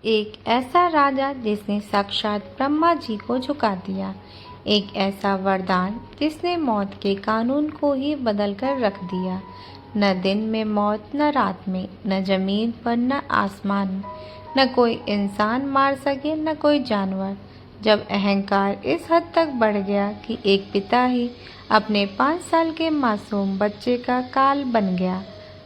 एक ऐसा राजा जिसने साक्षात ब्रह्मा जी को झुका दिया, एक ऐसा वरदान जिसने मौत के कानून को ही बदल कर रख दिया। न दिन में मौत, न रात में, न जमीन पर, न आसमान में, न कोई इंसान मार सके, न कोई जानवर। जब अहंकार इस हद तक बढ़ गया कि एक पिता ही अपने 5 साल के मासूम बच्चे का काल बन गया,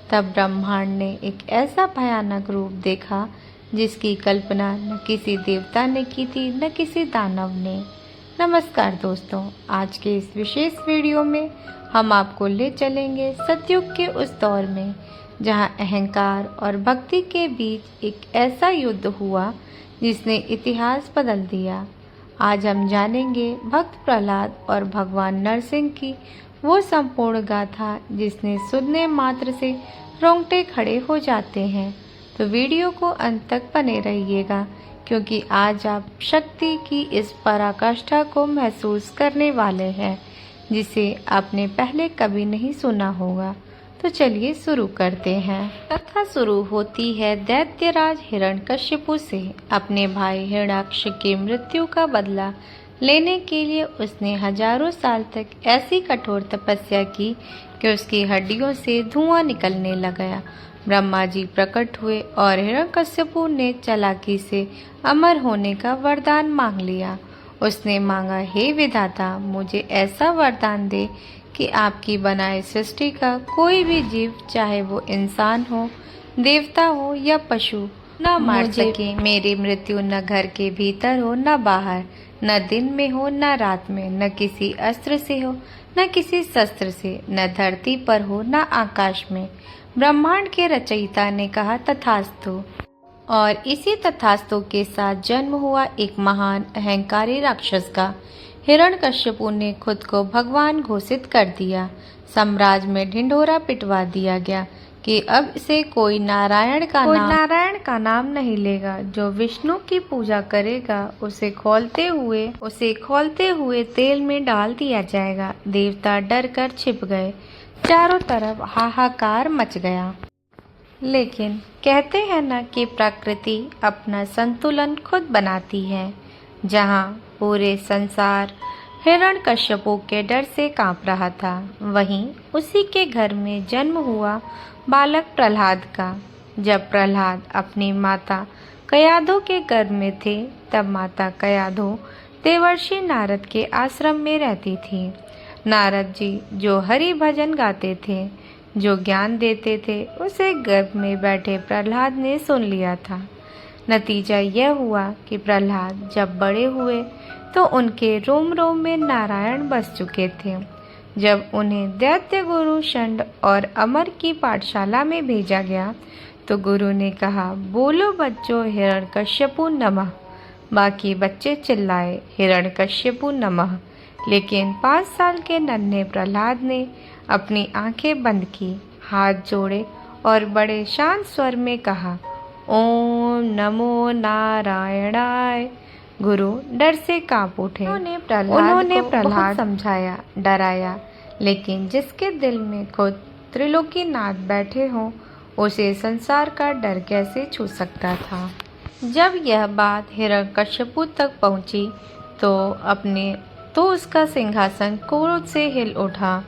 तब ब्रह्मांड ने एक ऐसा भयानक रूप देखा जिसकी कल्पना न किसी देवता ने की थी, न किसी दानव ने। नमस्कार दोस्तों, आज के इस विशेष वीडियो में हम आपको ले चलेंगे सतयुग के उस दौर में जहां अहंकार और भक्ति के बीच एक ऐसा युद्ध हुआ जिसने इतिहास बदल दिया। आज हम जानेंगे भक्त प्रहलाद और भगवान नरसिंह की वो संपूर्ण गाथा जिसने सुनने मात्र से रोंगटे खड़े हो जाते हैं। तो वीडियो को अंत तक बने रहिएगा, क्योंकि आज आप शक्ति की इस पराकाष्ठा को महसूस करने वाले हैं जिसे आपने पहले कभी नहीं सुना होगा। तो चलिए शुरू करते हैं। कथा शुरू होती है दैत्यराज हिरण्यकश्यपु से। अपने भाई हिरण्याक्ष की मृत्यु का बदला लेने के लिए उसने हजारों साल तक ऐसी कठोर तपस्या की कि उसकी हड्डियों से धुआं निकलने लगा। ब्रह्मा जी प्रकट हुए और हिरण्यकश्यपु ने चालाकी से अमर होने का वरदान मांग लिया। उसने मांगा, हे विधाता, मुझे ऐसा वरदान दे कि आपकी बनाई सृष्टि का कोई भी जीव, चाहे वो इंसान हो, देवता हो या पशु, न मार सके। मेरी मृत्यु न घर के भीतर हो, न बाहर, न दिन में हो, न रात में, न किसी अस्त्र से हो, न किसी शस्त्र से, न धरती पर हो, न आकाश में। ब्रह्मांड के रचयिता ने कहा, तथास्तु। और इसी तथास्तु के साथ जन्म हुआ एक महान अहंकारी राक्षस का। हिरण्यकश्यपु ने खुद को भगवान घोषित कर दिया। साम्राज्य में ढिंढोरा पिटवा दिया गया कि अब से कोई नारायण का नाम नहीं लेगा। जो विष्णु की पूजा करेगा उसे खोलते हुए तेल में डाल दिया जाएगा। देवता डर कर छिप गए। चारों तरफ हाहाकार मच गया। लेकिन कहते हैं न कि प्रकृति अपना संतुलन खुद बनाती है। जहाँ पूरे संसार हिरण्यकश्यपु के डर से कांप रहा था, वहीं उसी के घर में जन्म हुआ बालक प्रहलाद का। जब प्रहलाद अपनी माता कयाधो के गर्भ में थे, तब माता कयाधो देवर्षि नारद के आश्रम में रहती थी। नारद जी जो हरि भजन गाते थे, जो ज्ञान देते थे, उसे गर्भ में बैठे प्रहलाद ने सुन लिया था। नतीजा यह हुआ कि प्रहलाद जब बड़े हुए तो उनके रोम रोम में नारायण बस चुके थे। जब उन्हें दैत्य गुरु षंड और अमर की पाठशाला में भेजा गया तो गुरु ने कहा, बोलो बच्चों, हिरण्यकश्यपु नमः। बाकी बच्चे चिल्लाए, हिरण्यकश्यपु नमः। लेकिन 5 साल के नन्हे प्रहलाद ने अपनी आंखें बंद की, हाथ जोड़े और बड़े शांत स्वर में कहा, ओम नमो नारायणाय। गुरु डर से कांप उठे। उन्होंने प्रहलाद को समझाया, डराया, लेकिन जिसके दिल में खुद त्रिलोकीनाथ बैठे हों, उसे संसार का डर कैसे छू सकता था। जब यह बात हिरण्यकश्यपु तक पहुंची तो उसका सिंहासन क्रोध से हिल उठा।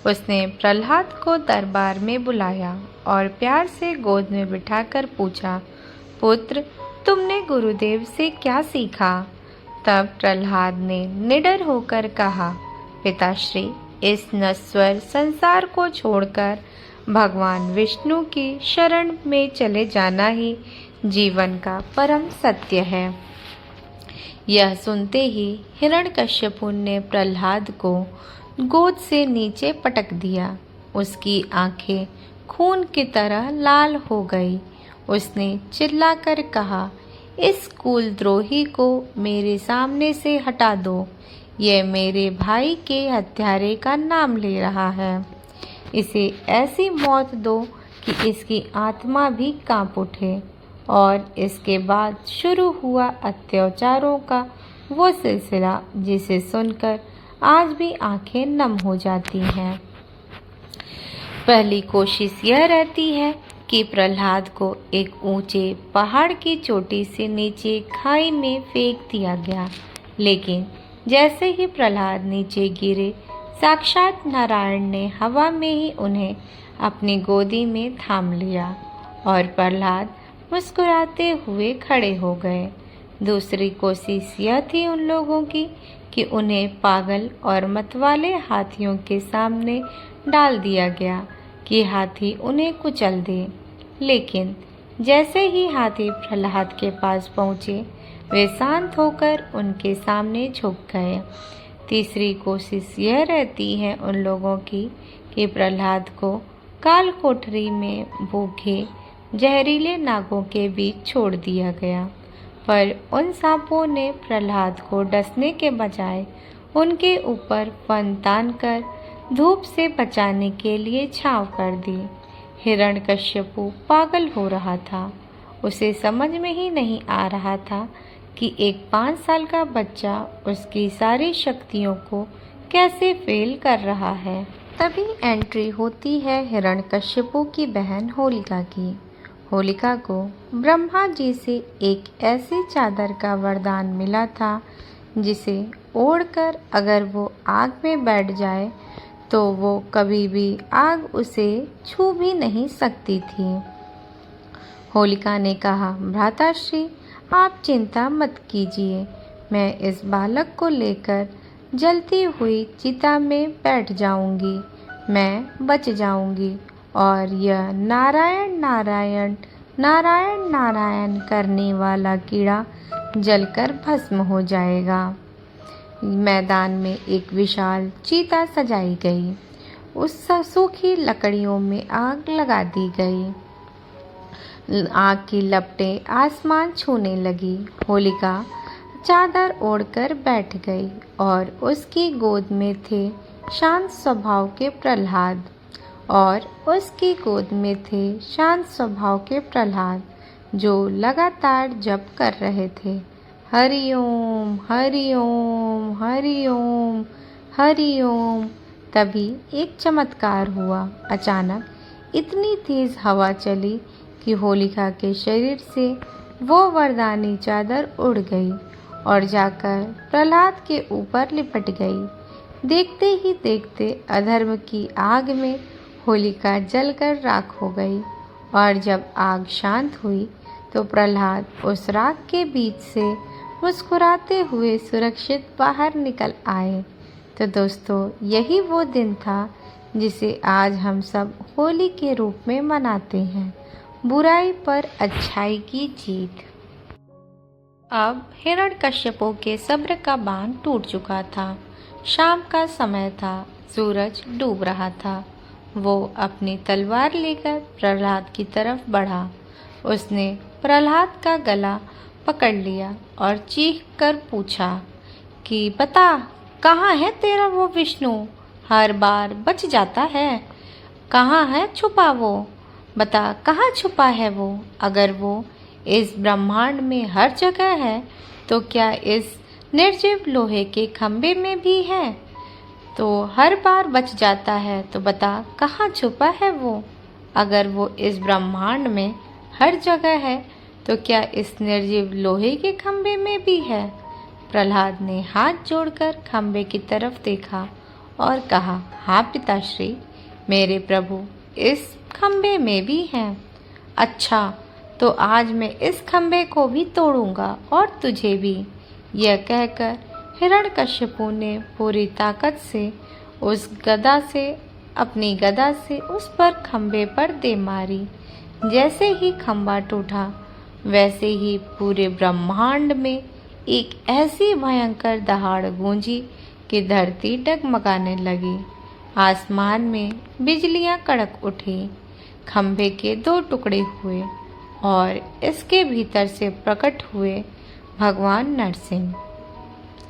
उसने प्रहलाद को दरबार में बुलाया और प्यार से गोद में बिठाकर पूछा, पुत्र, तुमने गुरुदेव से क्या सीखा? तब प्रहलाद ने निडर होकर कहा, पिताश्री, इस नश्वर संसार को छोड़कर भगवान विष्णु की शरण में चले जाना ही जीवन का परम सत्य है। यह सुनते ही हिरण्यकश्यपु ने प्रहलाद को गोद से नीचे पटक दिया। उसकी आंखें खून की तरह लाल हो गई। उसने चिल्लाकर कहा, इस कुलद्रोही को मेरे सामने से हटा दो। यह मेरे भाई के हत्यारे का नाम ले रहा है। इसे ऐसी मौत दो कि इसकी आत्मा भी कांप उठे। और इसके बाद शुरू हुआ अत्याचारों का वो सिलसिला जिसे सुनकर आज भी आंखें नम हो जाती हैं। पहली कोशिश यह रहती है कि प्रहलाद को एक ऊंचे पहाड़ की चोटी से नीचे खाई में फेंक दिया गया। लेकिन जैसे ही प्रहलाद नीचे गिरे, साक्षात नारायण ने हवा में ही उन्हें अपनी गोदी में थाम लिया और प्रहलाद मुस्कुराते हुए खड़े हो गए। दूसरी कोशिश यह थी उन लोगों की कि उन्हें पागल और मतवाले हाथियों के सामने डाल दिया गया कि हाथी उन्हें कुचल दे। लेकिन जैसे ही हाथी प्रहलाद के पास पहुँचे, वे शांत होकर उनके सामने झुक गए। तीसरी कोशिश यह रहती है उन लोगों की कि प्रहलाद को काल कोठरी में भूखे जहरीले नागों के बीच छोड़ दिया गया, पर उन सांपों ने प्रहलाद को डसने के बजाय उनके ऊपर फन तानकर धूप से बचाने के लिए छांव कर दी। हिरण्यकश्यपु पागल हो रहा था। उसे समझ में ही नहीं आ रहा था कि एक 5 साल का बच्चा उसकी सारी शक्तियों को कैसे फेल कर रहा है। तभी एंट्री होती है हिरण्यकश्यपु की बहन होलिका की। होलिका को ब्रह्मा जी से एक ऐसी चादर का वरदान मिला था जिसे ओढ़कर अगर वो आग में बैठ जाए तो वो कभी भी आग उसे छू भी नहीं सकती थी। होलिका ने कहा, भ्राताश्री, आप चिंता मत कीजिए, मैं इस बालक को लेकर जलती हुई चिता में बैठ जाऊंगी। मैं बच जाऊंगी और यह नारायण नारायण नारायण नारायण करने वाला कीड़ा जलकर भस्म हो जाएगा। मैदान में एक विशाल चीता सजाई गई। उस सूखी लकड़ियों में आग लगा दी गई। आग की लपटें आसमान छूने लगी। होलिका चादर ओढ़कर बैठ गई और उसकी गोद में थे शांत स्वभाव के प्रहलाद जो लगातार जप कर रहे थे, हरि ओम हरि ओम हरि ओम हरि ओम। तभी एक चमत्कार हुआ। अचानक इतनी तेज हवा चली कि होलिका के शरीर से वो वरदानी चादर उड़ गई और जाकर प्रहलाद के ऊपर लिपट गई। देखते ही देखते अधर्म की आग में होलिका जलकर राख हो गई और जब आग शांत हुई तो प्रहलाद उस राख के बीच से मुस्कुराते हुए सुरक्षित बाहर निकल आए। तो दोस्तों, यही वो दिन था जिसे आज हम सब होली के रूप में मनाते हैं, बुराई पर अच्छाई की जीत। अब हिरण्यकश्यपों के सब्र का बांध टूट चुका था। शाम का समय था, सूरज डूब रहा था। वो अपनी तलवार लेकर प्रहलाद की तरफ बढ़ा। उसने प्रहलाद का गला पकड़ लिया और चीख कर पूछा कि बता, कहाँ है तेरा वो विष्णु, हर बार बच जाता है? कहाँ है छुपा वो? बता, कहाँ छुपा है वो? अगर वो इस ब्रह्मांड में हर जगह है तो क्या इस निर्जीव लोहे के खंभे में भी है? तो हर बार बच जाता है तो बता, कहाँ छुपा है वो? अगर वो इस ब्रह्मांड में हर जगह है तो क्या इस निर्जीव लोहे के खंभे में भी है? प्रहलाद ने हाथ जोड़कर खंभे की तरफ देखा और कहा, हाँ पिताश्री, मेरे प्रभु इस खंभे में भी हैं। अच्छा, तो आज मैं इस खंभे को भी तोड़ूंगा और तुझे भी। यह कहकर हिरण्यकश्यपु ने पूरी ताकत से अपनी गदा से उस पर खंभे पर दे मारी। जैसे ही खंभा टूटा, वैसे ही पूरे ब्रह्मांड में एक ऐसी भयंकर दहाड़ गूंजी कि धरती डगमगाने लगी। आसमान में बिजलियां कड़क उठी। खंभे के 2 टुकड़े हुए और इसके भीतर से प्रकट हुए भगवान नरसिंह।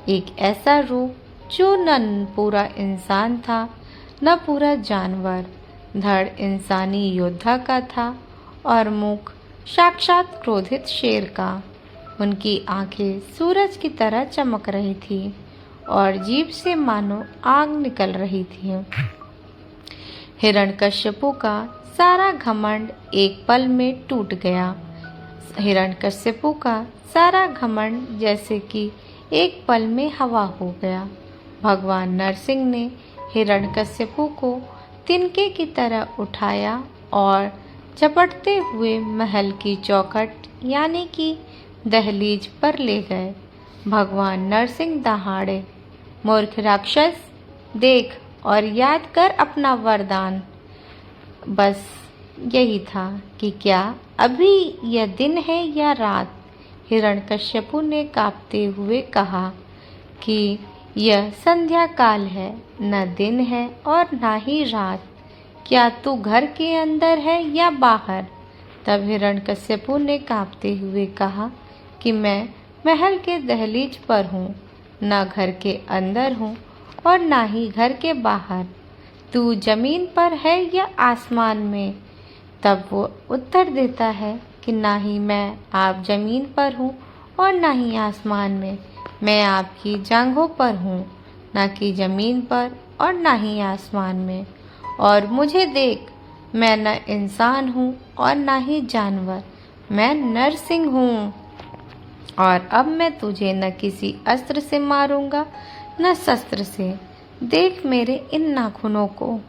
एक ऐसा रूप जो न पूरा इंसान था न पूरा जानवर। धड़ इंसानी योद्धा का था और मुख साक्षात क्रोधित शेर का। उनकी आंखें सूरज की तरह चमक रही थी और जीभ से मानो आग निकल रही थी। हिरण्यकश्यपु का सारा घमंड एक पल में टूट गया। हिरण्यकश्यपु का सारा घमंड जैसे कि एक पल में हवा हो गया। भगवान नरसिंह ने हिरण्यकश्यपु को तिनके की तरह उठाया और झपटते हुए महल की चौखट यानी कि दहलीज पर ले गए। भगवान नरसिंह दहाड़े, मूर्ख राक्षस, देख और याद कर अपना वरदान। बस यही था कि क्या अभी यह दिन है या रात। हिरण्यकश्यपु ने कांपते हुए कहा कि यह संध्या काल है, न दिन है और न ही रात। क्या तू घर के अंदर है या बाहर। तब हिरण्यकश्यपु ने कांपते हुए कहा कि मैं महल के दहलीज पर हूँ, न घर के अंदर हूँ और न ही घर के बाहर। तू जमीन पर है या आसमान में। तब वो उत्तर देता है कि ना ही मैं आप जमीन पर हूँ और ना ही आसमान में। मैं आपकी जांघों पर हूँ, ना कि जमीन पर और ना ही आसमान में। और मुझे देख, मैं न इंसान हूँ और ना ही जानवर, मैं नरसिंह हूँ। और अब मैं तुझे न किसी अस्त्र से मारूंगा न शस्त्र से। देख मेरे इन नाखूनों को।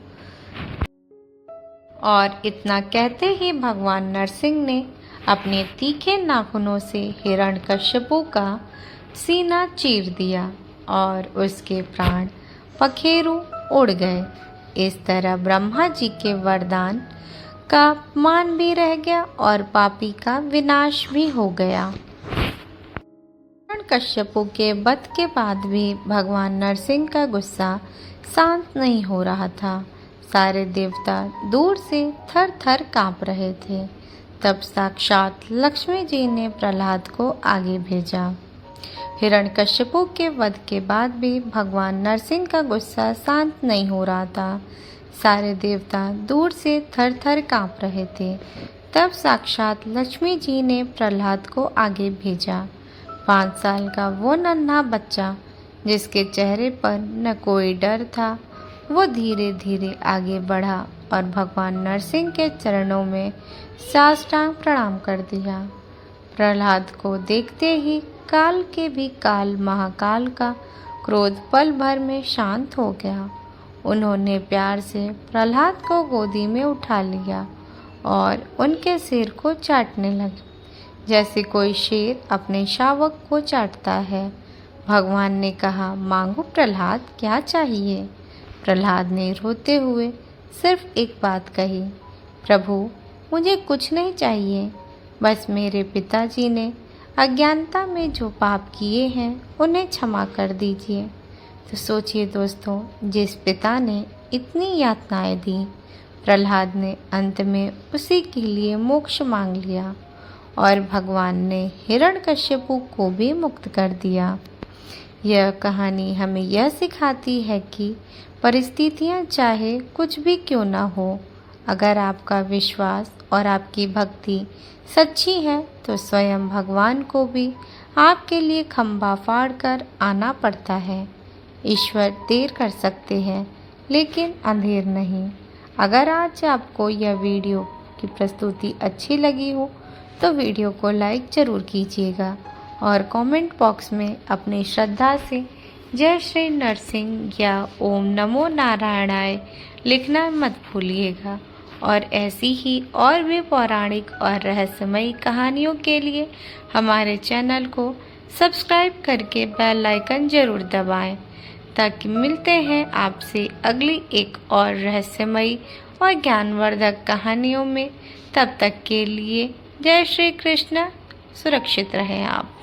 और इतना कहते ही भगवान नरसिंह ने अपने तीखे नाखूनों से हिरण्यकश्यपु का सीना चीर दिया और उसके प्राण पखेरु उड़ गए। इस तरह ब्रह्मा जी के वरदान का अपमान भी रह गया और पापी का विनाश भी हो गया। हिरण्यकश्यपु के वध के बाद भी भगवान नरसिंह का गुस्सा शांत नहीं हो रहा था। सारे देवता दूर से थर थर कांप रहे थे। तब साक्षात लक्ष्मी जी ने प्रहलाद को आगे भेजा। हिरण्यकश्यपु के वध के बाद भी भगवान नरसिंह का गुस्सा शांत नहीं हो रहा था। सारे देवता दूर से थर थर कांप रहे थे। तब साक्षात लक्ष्मी जी ने प्रहलाद को आगे भेजा। 5 साल का वो नन्हा बच्चा जिसके चेहरे पर न कोई डर था, वो धीरे धीरे आगे बढ़ा और भगवान नरसिंह के चरणों में साष्टांग प्रणाम कर दिया। प्रहलाद को देखते ही काल के भी काल महाकाल का क्रोध पल भर में शांत हो गया। उन्होंने प्यार से प्रहलाद को गोदी में उठा लिया और उनके सिर को चाटने लगे, जैसे कोई शेर अपने शावक को चाटता है। भगवान ने कहा, मांगो प्रहलाद, क्या चाहिए। प्रहलाद ने रोते हुए सिर्फ एक बात कही, प्रभु मुझे कुछ नहीं चाहिए, बस मेरे पिताजी ने अज्ञानता में जो पाप किए हैं उन्हें क्षमा कर दीजिए। तो सोचिए दोस्तों, जिस पिता ने इतनी यातनाएं दी, प्रहलाद ने अंत में उसी के लिए मोक्ष मांग लिया और भगवान ने हिरण्यकश्यपु को भी मुक्त कर दिया। यह कहानी हमें यह सिखाती है कि परिस्थितियाँ चाहे कुछ भी क्यों ना हो, अगर आपका विश्वास और आपकी भक्ति सच्ची है तो स्वयं भगवान को भी आपके लिए खंभा फाड़ कर आना पड़ता है। ईश्वर देर कर सकते हैं लेकिन अंधेर नहीं। अगर आज आपको यह वीडियो की प्रस्तुति अच्छी लगी हो तो वीडियो को लाइक ज़रूर कीजिएगा और कमेंट बॉक्स में अपनी श्रद्धा से जय श्री नरसिंह या ओम नमो नारायणाय लिखना मत भूलिएगा। और ऐसी ही और भी पौराणिक और रहस्यमयी कहानियों के लिए हमारे चैनल को सब्सक्राइब करके बेल आइकन ज़रूर दबाएं, ताकि मिलते हैं आपसे अगली एक और रहस्यमयी और ज्ञानवर्धक कहानियों में। तब तक के लिए जय श्री कृष्ण। सुरक्षित रहें आप।